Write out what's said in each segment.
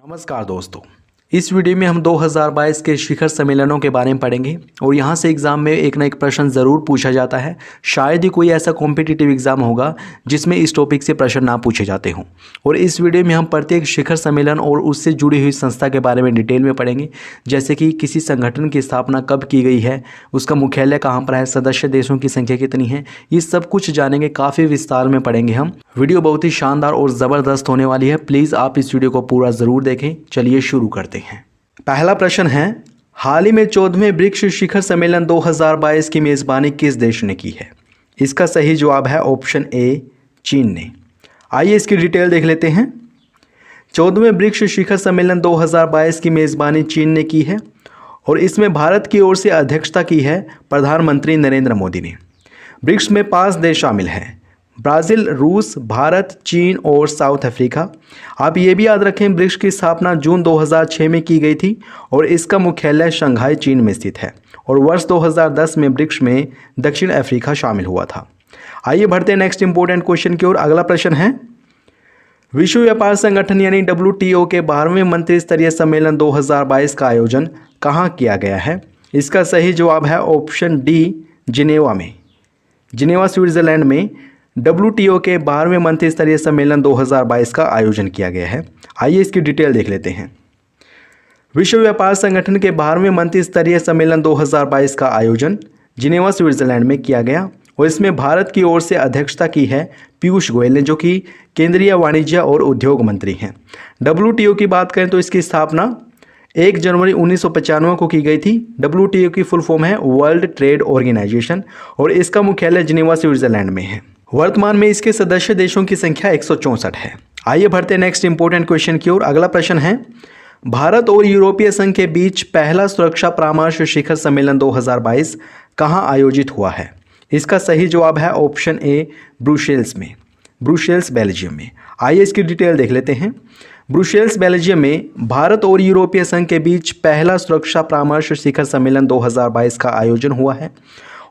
नमस्कार दोस्तों, इस वीडियो में हम 2022 के शिखर सम्मेलनों के बारे में पढ़ेंगे और यहाँ से एग्ज़ाम में एक ना एक प्रश्न ज़रूर पूछा जाता है। शायद ही कोई ऐसा कॉम्पिटिटिव एग्ज़ाम होगा जिसमें इस टॉपिक से प्रश्न ना पूछे जाते हों। और इस वीडियो में हम प्रत्येक शिखर सम्मेलन और उससे जुड़ी हुई संस्था के बारे में डिटेल में पढ़ेंगे, जैसे कि किसी संगठन की स्थापना कब की गई है, उसका मुख्यालय कहाँ पर है, सदस्य देशों की संख्या कितनी है, ये सब कुछ जानेंगे। काफ़ी विस्तार में पढ़ेंगे हम। वीडियो बहुत ही शानदार और ज़बरदस्त होने वाली है। प्लीज़ आप इस वीडियो को पूरा ज़रूर देखें। चलिए शुरू करते हैं। पहला प्रश्न है, हाल ही में 14वें ब्रिक्स शिखर सम्मेलन 2022 की मेज़बानी किस देश ने की है? इसका सही जवाब है ऑप्शन ए, चीन ने। आइए इसकी डिटेल देख लेते हैं। 14वें ब्रिक्स शिखर सम्मेलन 2022 की मेज़बानी चीन ने की है और इसमें भारत की ओर से अध्यक्षता की है प्रधानमंत्री नरेंद्र मोदी ने। ब्रिक्स में 5 देश शामिल हैं, ब्राज़ील, रूस, भारत, चीन और साउथ अफ्रीका। आप ये भी याद रखें, ब्रिक्स की स्थापना जून 2006 में की गई थी और इसका मुख्यालय शंघाई, चीन में स्थित है। और वर्ष 2010 में ब्रिक्स में दक्षिण अफ्रीका शामिल हुआ था। आइए बढ़ते हैं नेक्स्ट इंपॉर्टेंट क्वेश्चन की ओर। अगला प्रश्न है, विश्व व्यापार संगठन यानी WTO के 12वें मंत्री स्तरीय सम्मेलन 2022 का आयोजन कहाँ किया गया है? इसका सही जवाब है ऑप्शन डी, जिनेवा में। जिनेवा स्विट्ज़रलैंड में WTO के 12वें मंत्री स्तरीय सम्मेलन 2022 का आयोजन किया गया है। आइए इसकी डिटेल देख लेते हैं। विश्व व्यापार संगठन के 12वें मंत्री स्तरीय सम्मेलन 2022 का आयोजन जिनेवा स्विट्ज़रलैंड में किया गया और इसमें भारत की ओर से अध्यक्षता की है पीयूष गोयल ने, जो कि केंद्रीय वाणिज्य और उद्योग मंत्री हैं। WTO की बात करें तो इसकी स्थापना 1 जनवरी 1995 को की गई थी। WTO की फुल फॉर्म है वर्ल्ड ट्रेड ऑर्गेनाइजेशन और इसका मुख्यालय जिनेवा स्विट्ज़रलैंड में है। वर्तमान में इसके सदस्य देशों की संख्या 164 है। आइए बढ़ते हैं नेक्स्ट इंपॉर्टेंट क्वेश्चन की ओर। अगला प्रश्न है, भारत और यूरोपीय संघ के बीच पहला सुरक्षा परामर्श शिखर सम्मेलन 2022 कहाँ आयोजित हुआ है? इसका सही जवाब है ऑप्शन ए, ब्रुसेल्स में। ब्रुसेल्स, बेल्जियम में। आइए इसकी डिटेल देख लेते हैं। ब्रुसेल्स, बेल्जियम में भारत और यूरोपीय संघ के बीच पहला सुरक्षा परामर्श शिखर सम्मेलन 2022 का आयोजन हुआ है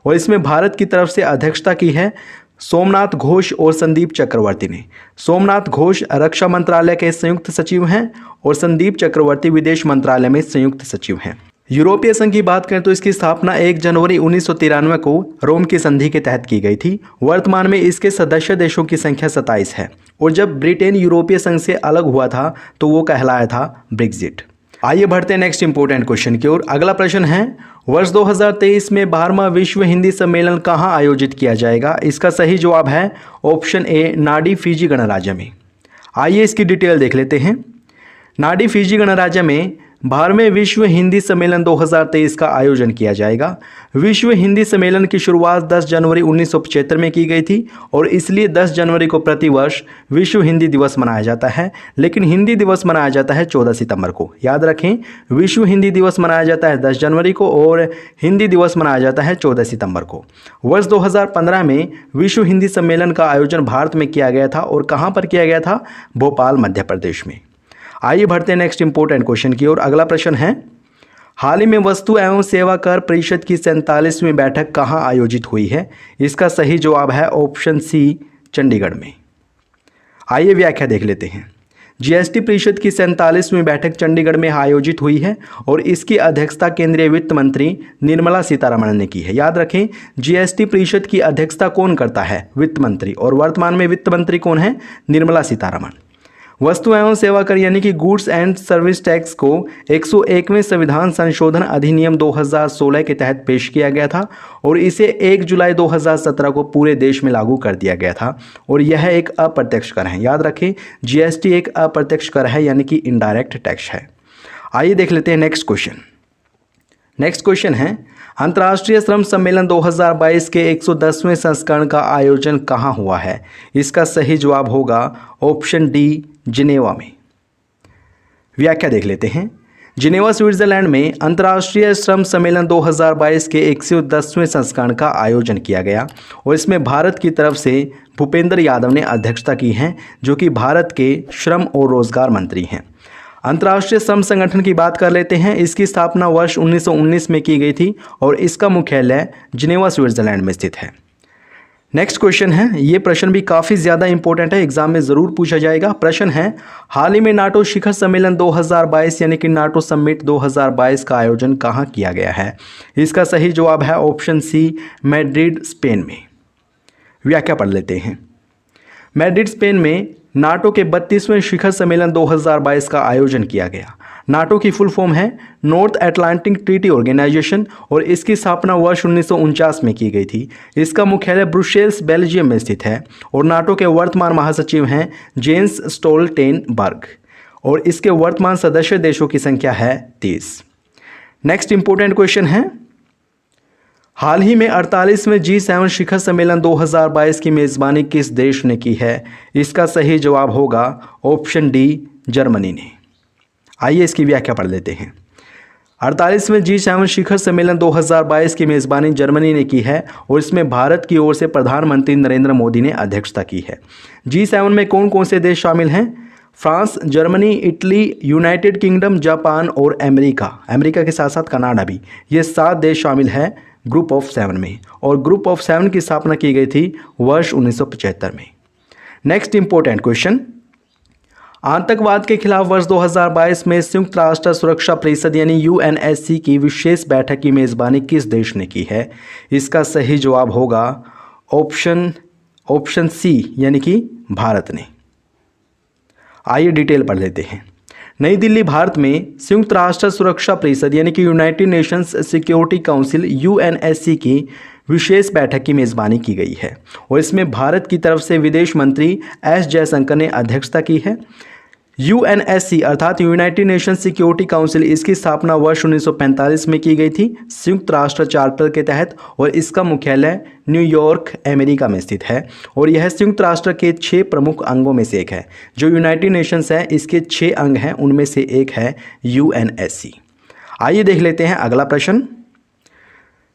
और इसमें भारत की तरफ से अध्यक्षता की है सोमनाथ घोष और संदीप चक्रवर्ती ने। सोमनाथ घोष रक्षा मंत्रालय के संयुक्त सचिव हैं और संदीप चक्रवर्ती विदेश मंत्रालय में संयुक्त सचिव हैं। यूरोपीय संघ की बात करें तो इसकी स्थापना 1 जनवरी 1993 को रोम की संधि के तहत की गई थी। वर्तमान में इसके सदस्य देशों की संख्या 27 है और जब ब्रिटेन यूरोपीय संघ से अलग हुआ था तो वो कहलाया था ब्रेक्जिट। आइए बढ़ते हैं नेक्स्ट इंपॉर्टेंट क्वेश्चन की ओर। अगला प्रश्न है, वर्ष 2023 में 12वां विश्व हिंदी सम्मेलन कहाँ आयोजित किया जाएगा? इसका सही जवाब है ऑप्शन ए, नाडी, फिजी गणराज्य में। आइए इसकी डिटेल देख लेते हैं। नाडी, फिजी गणराज्य में 12वें विश्व हिंदी सम्मेलन 2023 का आयोजन किया जाएगा। विश्व हिंदी सम्मेलन की शुरुआत 10 जनवरी 1975 में की गई थी और इसलिए 10 जनवरी को प्रतिवर्ष विश्व हिंदी दिवस मनाया जाता है, लेकिन हिंदी दिवस मनाया जाता है 14 सितंबर को। याद रखें, विश्व हिंदी दिवस मनाया जाता है 10 जनवरी को और हिंदी दिवस मनाया जाता है 14 सितंबर को। वर्ष 2015 में विश्व हिंदी सम्मेलन का आयोजन भारत में किया गया था और कहाँ पर किया गया था? भोपाल, मध्य प्रदेश में। आइए बढ़ते हैं नेक्स्ट इंपॉर्टेंट क्वेश्चन की ओर। अगला प्रश्न है, हाल ही में वस्तु एवं सेवा कर परिषद की 47वीं बैठक कहाँ आयोजित हुई है? इसका सही जवाब है ऑप्शन सी, चंडीगढ़ में। आइए व्याख्या देख लेते हैं। GST परिषद की 47वीं बैठक चंडीगढ़ में आयोजित हुई है और इसकी अध्यक्षता केंद्रीय वित्त मंत्री निर्मला सीतारमण ने की है। याद रखें, GST परिषद की अध्यक्षता कौन करता है? वित्त मंत्री। और वर्तमान में वित्त मंत्री कौन है? निर्मला सीतारमण। वस्तु एवं सेवा कर यानी कि गुड्स एंड सर्विस टैक्स को 101वें संविधान संशोधन अधिनियम 2016 के तहत पेश किया गया था और इसे 1 जुलाई 2017 को पूरे देश में लागू कर दिया गया था और यह एक अप्रत्यक्ष कर है। याद रखें, GST एक अप्रत्यक्ष कर है यानी कि इनडायरेक्ट टैक्स है। आइए देख लेते हैं नेक्स्ट क्वेश्चन। नेक्स्ट क्वेश्चन है, अंतर्राष्ट्रीय श्रम सम्मेलन 2022 के 110वें संस्करण का आयोजन कहाँ हुआ है? इसका सही जवाब होगा ऑप्शन डी, जिनेवा में। व्याख्या देख लेते हैं। जिनेवा स्विट्ज़रलैंड में अंतर्राष्ट्रीय श्रम सम्मेलन 2022 के 110वें संस्करण का आयोजन किया गया और इसमें भारत की तरफ से भूपेंद्र यादव ने अध्यक्षता की है, जो कि भारत के श्रम और रोजगार मंत्री हैं। अंतर्राष्ट्रीय श्रम संगठन की बात कर लेते हैं। इसकी स्थापना वर्ष 1919 में की गई थी और इसका मुख्यालय जिनेवा स्विट्ज़रलैंड में स्थित है। नेक्स्ट क्वेश्चन है, ये प्रश्न भी काफ़ी ज़्यादा इंपॉर्टेंट है, एग्जाम में ज़रूर पूछा जाएगा। प्रश्न है, हाल ही में नाटो शिखर सम्मेलन 2022 यानी कि नाटो समिट 2022 का आयोजन कहाँ किया गया है? इसका सही जवाब है ऑप्शन सी, मैड्रिड स्पेन में। व्याख्या पढ़ लेते हैं। मैड्रिड स्पेन में नाटो के 32वें शिखर सम्मेलन 2022 का आयोजन किया गया। नाटो की फुल फॉर्म है नॉर्थ अटलांटिक ट्रीटी ऑर्गेनाइजेशन और इसकी स्थापना वर्ष 1949 में की गई थी। इसका मुख्यालय ब्रुसेल्स बेल्जियम में स्थित है और नाटो के वर्तमान महासचिव हैं जेंस स्टोल्टेनबर्ग और इसके वर्तमान सदस्य देशों की संख्या है 30। नेक्स्ट इंपॉर्टेंट क्वेश्चन है, हाल ही में 48वें G7 शिखर सम्मेलन 2022 की मेज़बानी किस देश ने की है? इसका सही जवाब होगा ऑप्शन डी, जर्मनी ने। आइए इसकी व्याख्या पढ़ लेते हैं। 48वें G7 शिखर सम्मेलन 2022 की मेज़बानी जर्मनी ने की है और इसमें भारत की ओर से प्रधानमंत्री नरेंद्र मोदी ने अध्यक्षता की है। G7 में कौन कौन से देश शामिल हैं? France, Germany, Italy, United kingdom, Japan और अमेरिका। अमेरिका के साथ साथ कनाडा भी। ये 7 देश शामिल हैं ग्रुप ऑफ 7 में और ग्रुप ऑफ 7 की स्थापना की गई थी वर्ष 1975 में। नेक्स्ट इंपॉर्टेंट क्वेश्चन, आतंकवाद के खिलाफ वर्ष 2022 में संयुक्त राष्ट्र सुरक्षा परिषद यानी UNSC की विशेष बैठक की मेज़बानी किस देश ने की है? इसका सही जवाब होगा ऑप्शन सी यानी कि भारत ने। आइए डिटेल पढ़ लेते हैं। नई दिल्ली, भारत में संयुक्त राष्ट्र सुरक्षा परिषद यानी कि United Nations security council UNSC की विशेष बैठक की मेज़बानी की गई है और इसमें भारत की तरफ से विदेश मंत्री एस जयशंकर ने अध्यक्षता की है। UNSC अर्थात यूनाइटेड नेशंस सिक्योरिटी काउंसिल, इसकी स्थापना वर्ष 1945 में की गई थी संयुक्त राष्ट्र चार्टर के तहत और इसका मुख्यालय न्यूयॉर्क, अमेरिका में स्थित है और यह संयुक्त राष्ट्र के 6 प्रमुख अंगों में से एक है। जो यूनाइटेड नेशंस है इसके 6 अंग हैं, उनमें से एक है UNSC। आइए देख लेते हैं अगला प्रश्न।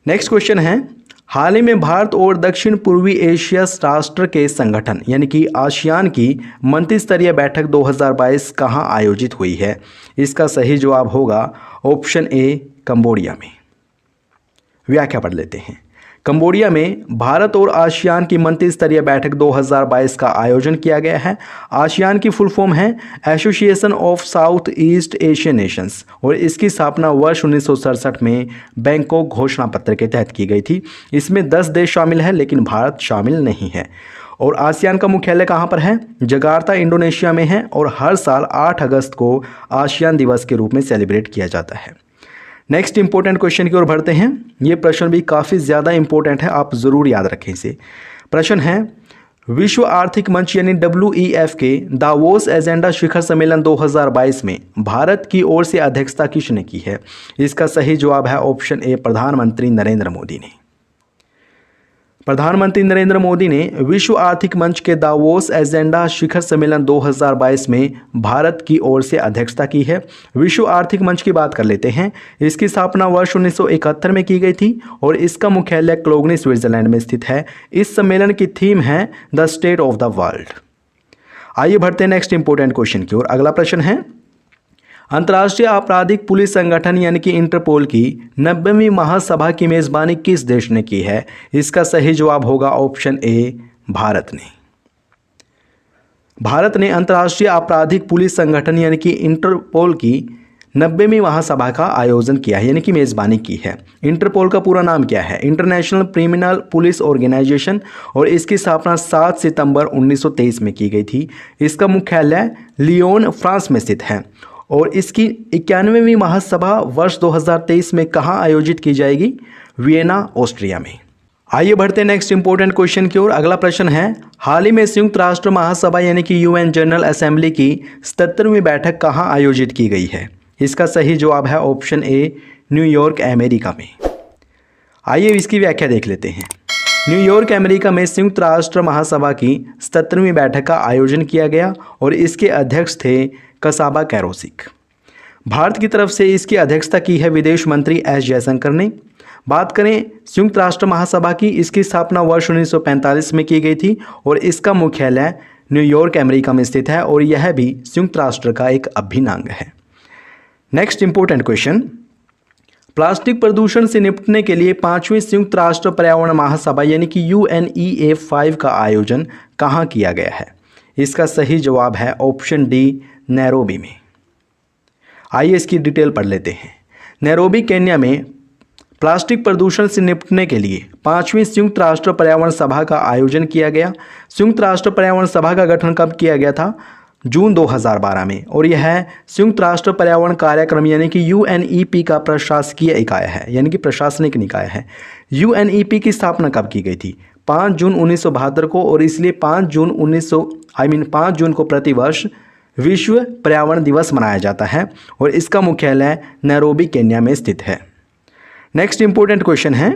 नेक्स्ट क्वेश्चन है, हाल ही में भारत और दक्षिण पूर्वी एशिया राष्ट्र के संगठन यानी कि आसियान की मंत्रिस्तरीय बैठक 2022 कहां आयोजित हुई है? इसका सही जवाब होगा ऑप्शन ए, कंबोडिया में। व्याख्या पढ़ लेते हैं। कंबोडिया में भारत और आसियान की मंत्रिस्तरीय बैठक 2022 का आयोजन किया गया है। आसियान की फुल फॉर्म है association of south east Asian Nations और इसकी स्थापना वर्ष 1967 में बैंकॉक घोषणा पत्र के तहत की गई थी। इसमें 10 देश शामिल हैं लेकिन भारत शामिल नहीं है और आसियान का मुख्यालय कहाँ पर है? जकार्ता, इंडोनेशिया में है और हर साल 8 अगस्त को आसियान दिवस के रूप में सेलिब्रेट किया जाता है। नेक्स्ट इंपॉर्टेंट क्वेश्चन की ओर बढ़ते हैं। ये प्रश्न भी काफ़ी ज़्यादा इंपॉर्टेंट है, आप ज़रूर याद रखें इसे। प्रश्न है, विश्व आर्थिक मंच यानी WEF के दावोस एजेंडा शिखर सम्मेलन 2022 में भारत की ओर से अध्यक्षता किसने की है? इसका सही जवाब है ऑप्शन ए, प्रधानमंत्री नरेंद्र मोदी ने। प्रधानमंत्री नरेंद्र मोदी ने विश्व आर्थिक मंच के दावोस एजेंडा शिखर सम्मेलन 2022 में भारत की ओर से अध्यक्षता की है। विश्व आर्थिक मंच की बात कर लेते हैं। इसकी स्थापना वर्ष 1971 में की गई थी और इसका मुख्यालय क्लोगनी, स्विट्जरलैंड में स्थित है। इस सम्मेलन की थीम है the state of the world. आइए बढ़ते हैं नेक्स्ट इंपॉर्टेंट क्वेश्चन की ओर। अगला प्रश्न है, अंतर्राष्ट्रीय आपराधिक पुलिस संगठन यानी कि इंटरपोल की 90वीं महासभा की मेज़बानी किस देश ने की है? इसका सही जवाब होगा ऑप्शन ए, भारत ने। भारत ने अंतर्राष्ट्रीय आपराधिक पुलिस संगठन यानी कि इंटरपोल की 90वीं महासभा का आयोजन किया है यानी कि मेज़बानी की है। इंटरपोल का पूरा नाम क्या है? इंटरनेशनल क्रिमिनल पुलिस ऑर्गेनाइजेशन और इसकी स्थापना 7 सितंबर 1923 में की गई थी। इसका मुख्यालय लियोन, फ्रांस में स्थित है और इसकी 91वीं महासभा वर्ष 2023 में कहाँ आयोजित की जाएगी? वियना, ऑस्ट्रिया में। आइए बढ़ते हैं नेक्स्ट इंपॉर्टेंट क्वेश्चन की ओर। अगला प्रश्न है, हाल ही में संयुक्त राष्ट्र महासभा यानी कि UN जनरल असेंबली की 77वीं बैठक कहाँ आयोजित की गई है? इसका सही जवाब है ऑप्शन ए, न्यूयॉर्क, अमेरिका में। आइए इसकी व्याख्या देख लेते हैं। न्यूयॉर्क, अमेरिका में संयुक्त राष्ट्र महासभा की 77वीं बैठक का आयोजन किया गया और इसके अध्यक्ष थे कसाबा कैरोसिक। भारत की तरफ से इसकी अध्यक्षता की है विदेश मंत्री एस जयशंकर ने। बात करें संयुक्त राष्ट्र महासभा की, इसकी स्थापना वर्ष 1945 में की गई थी और इसका मुख्यालय न्यूयॉर्क, अमेरिका में स्थित है और यह भी संयुक्त राष्ट्र का एक अभिन्न अंग है। नेक्स्ट इंपॉर्टेंट क्वेश्चन, प्लास्टिक प्रदूषण से निपटने के लिए 5वीं संयुक्त राष्ट्र पर्यावरण महासभा यानी कि UNEA5 का आयोजन कहाँ किया गया है? इसका सही जवाब है ऑप्शन डी, नैरोबी में। आइए इसकी डिटेल पढ़ लेते हैं। नैरोबी केन्या में प्लास्टिक प्रदूषण से निपटने के लिए 5वीं संयुक्त राष्ट्र पर्यावरण सभा का आयोजन किया गया। संयुक्त राष्ट्र पर्यावरण सभा का गठन कब किया गया था? जून 2012 में। और यह संयुक्त राष्ट्र पर्यावरण कार्यक्रम यानी कि UNEP का प्रशासकीय इकाई है, यानी कि प्रशासनिक निकाय है। UNEP की स्थापना कब की गई थी? 5 जून 1972 को, और इसलिए 5 जून को प्रतिवर्ष विश्व पर्यावरण दिवस मनाया जाता है और इसका मुख्यालय नैरोबी केन्या में स्थित है। नेक्स्ट इंपॉर्टेंट क्वेश्चन है,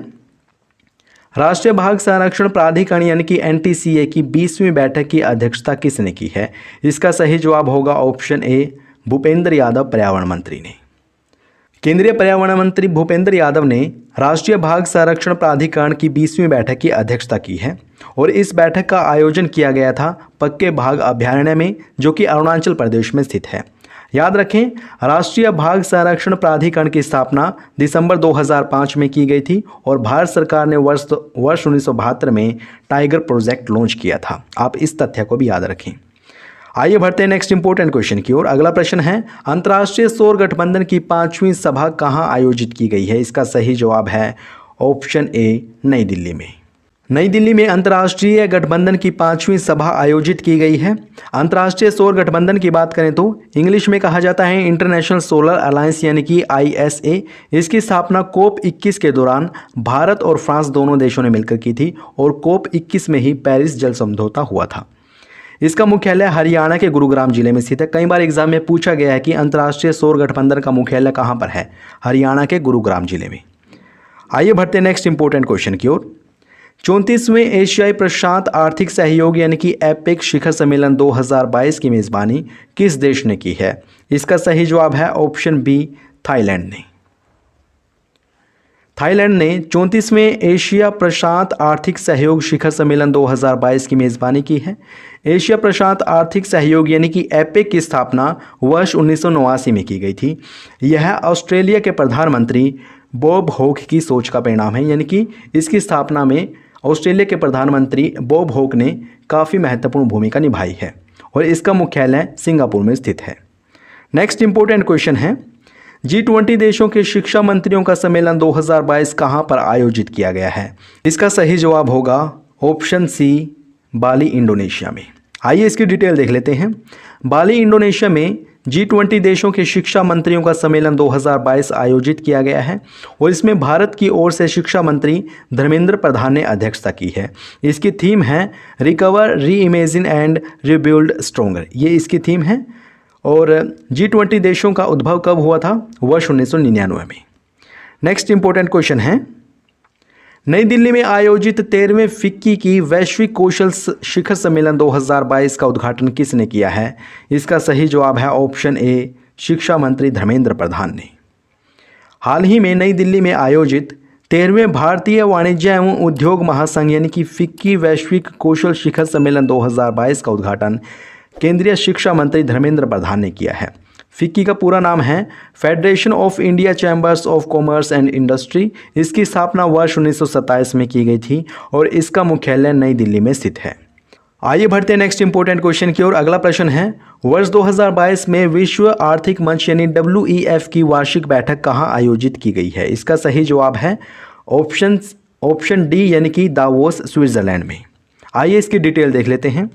राष्ट्रीय बाघ संरक्षण प्राधिकरण यानी कि NTCA की 20वीं बैठक की अध्यक्षता किसने की है? इसका सही जवाब होगा ऑप्शन ए, भूपेंद्र यादव पर्यावरण मंत्री ने। केंद्रीय पर्यावरण मंत्री भूपेंद्र यादव ने राष्ट्रीय बाघ संरक्षण प्राधिकरण की 20वीं बैठक की अध्यक्षता की है और इस बैठक का आयोजन किया गया था पक्के बाघ अभयारण्य में, जो कि अरुणाचल प्रदेश में स्थित है। याद रखें, राष्ट्रीय बाघ संरक्षण प्राधिकरण की स्थापना दिसंबर 2005 में की गई थी और भारत सरकार ने वर्ष 1972 में टाइगर प्रोजेक्ट लॉन्च किया था। आप इस तथ्य को भी याद रखें। आइए बढ़ते हैं नेक्स्ट इंपॉर्टेंट क्वेश्चन की ओर। अगला प्रश्न है, अंतर्राष्ट्रीय सौर गठबंधन की 5वीं सभा कहाँ आयोजित की गई है? इसका सही जवाब है ऑप्शन ए, नई दिल्ली में। नई दिल्ली में अंतर्राष्ट्रीय गठबंधन की 5वीं सभा आयोजित की गई है। अंतर्राष्ट्रीय सौर गठबंधन की बात करें तो इंग्लिश में कहा जाता है इंटरनेशनल सोलर अलायंस यानी कि ISA। इसकी स्थापना COP21 के दौरान भारत और फ्रांस दोनों देशों ने मिलकर की थी और COP21 में ही पेरिस जल समझौता हुआ था। इसका मुख्यालय हरियाणा के गुरुग्राम जिले में स्थित है। कई बार एग्जाम में पूछा गया है कि अंतर्राष्ट्रीय सौर गठबंधन का मुख्यालय कहाँ पर है? हरियाणा के गुरुग्राम जिले में। आइए बढ़ते हैं नेक्स्ट इंपॉर्टेंट क्वेश्चन की ओर। 34वें एशियाई प्रशांत आर्थिक सहयोग यानी कि APEC शिखर सम्मेलन 2022 की मेज़बानी किस देश ने की है? इसका सही जवाब है ऑप्शन बी, थाईलैंड ने। थाईलैंड ने 34वें एशिया प्रशांत आर्थिक सहयोग शिखर सम्मेलन 2022 की मेज़बानी की है। एशिया प्रशांत आर्थिक सहयोग यानी कि APEC की स्थापना वर्ष 1989 में की गई थी। यह ऑस्ट्रेलिया के प्रधानमंत्री बॉब हॉक की सोच का परिणाम है, यानी कि इसकी स्थापना में ऑस्ट्रेलिया के प्रधानमंत्री बॉब हॉक ने काफ़ी महत्वपूर्ण भूमिका निभाई है और इसका मुख्यालय सिंगापुर में स्थित है। नेक्स्ट इंपॉर्टेंट क्वेश्चन है, G20 देशों के शिक्षा मंत्रियों का सम्मेलन 2022 कहाँ पर आयोजित किया गया है? इसका सही जवाब होगा ऑप्शन सी, बाली, इंडोनेशिया में। आइए इसकी डिटेल देख लेते हैं। बाली, इंडोनेशिया में G20 देशों के शिक्षा मंत्रियों का सम्मेलन 2022 आयोजित किया गया है और इसमें भारत की ओर से शिक्षा मंत्री धर्मेंद्र प्रधान ने अध्यक्षता की है। इसकी थीम है रिकवर, री इमेजिन एंड रिबिल्ड स्ट्रोंगर, ये इसकी थीम है। और G20 देशों का उद्भव कब हुआ था? वर्ष 1999 में। नेक्स्ट इंपॉर्टेंट क्वेश्चन है, नई दिल्ली में आयोजित 13वें फिक्की की वैश्विक कौशल शिखर सम्मेलन 2022 का उद्घाटन किसने किया है? इसका सही जवाब है ऑप्शन ए, शिक्षा मंत्री धर्मेंद्र प्रधान ने। हाल ही में नई दिल्ली में आयोजित 13वें भारतीय वाणिज्य एवं उद्योग महासंघ यानी कि फिक्की वैश्विक कौशल शिखर सम्मेलन 2022 का उद्घाटन केंद्रीय शिक्षा मंत्री धर्मेंद्र प्रधान ने किया है। फिक्की का पूरा नाम है federation of India chambers of commerce and industry. इसकी स्थापना वर्ष 1927 में की गई थी और इसका मुख्यालय नई दिल्ली में स्थित है। आइए बढ़ते हैं नेक्स्ट इंपॉर्टेंट क्वेश्चन की ओर। अगला प्रश्न है, वर्ष 2022 में विश्व आर्थिक मंच यानी WEF की वार्षिक बैठक कहाँ आयोजित की गई है? इसका सही जवाब है ऑप्शन डी यानी कि दावोस, स्विट्जरलैंड में। आइए इसकी डिटेल देख लेते हैं।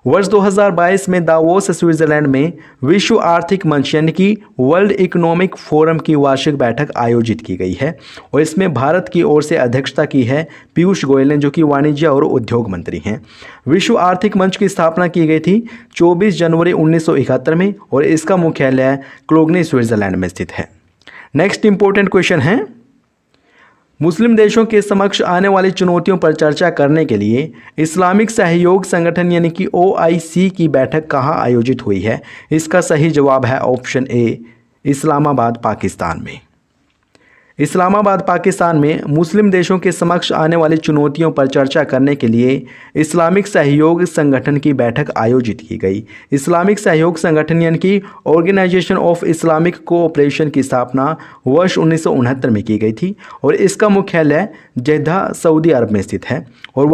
वर्ष 2022 में दावोस, स्विट्जरलैंड में विश्व आर्थिक मंच यानी कि वर्ल्ड इकोनॉमिक फोरम की वार्षिक बैठक आयोजित की गई है और इसमें भारत की ओर से अध्यक्षता की है पीयूष गोयल ने, जो कि वाणिज्य और उद्योग मंत्री हैं। विश्व आर्थिक मंच की स्थापना की गई थी 24 जनवरी 1971 में और इसका मुख्यालय क्लोगनी, स्विट्जरलैंड में स्थित है। नेक्स्ट इंपॉर्टेंट क्वेश्चन है, मुस्लिम देशों के समक्ष आने वाली चुनौतियों पर चर्चा करने के लिए इस्लामिक सहयोग संगठन यानी कि OIC की बैठक कहाँ आयोजित हुई है? इसका सही जवाब है ऑप्शन ए, इस्लामाबाद, पाकिस्तान में। इस्लामाबाद पाकिस्तान में मुस्लिम देशों के समक्ष आने वाली चुनौतियों पर चर्चा करने के लिए इस्लामिक सहयोग संगठन की बैठक आयोजित की गई। इस्लामिक सहयोग संगठन यानी कि ऑर्गेनाइजेशन ऑफ इस्लामिक कोऑपरेशन की स्थापना वर्ष 1969 में की गई थी और इसका मुख्यालय जेद्दा सऊदी अरब में स्थित है और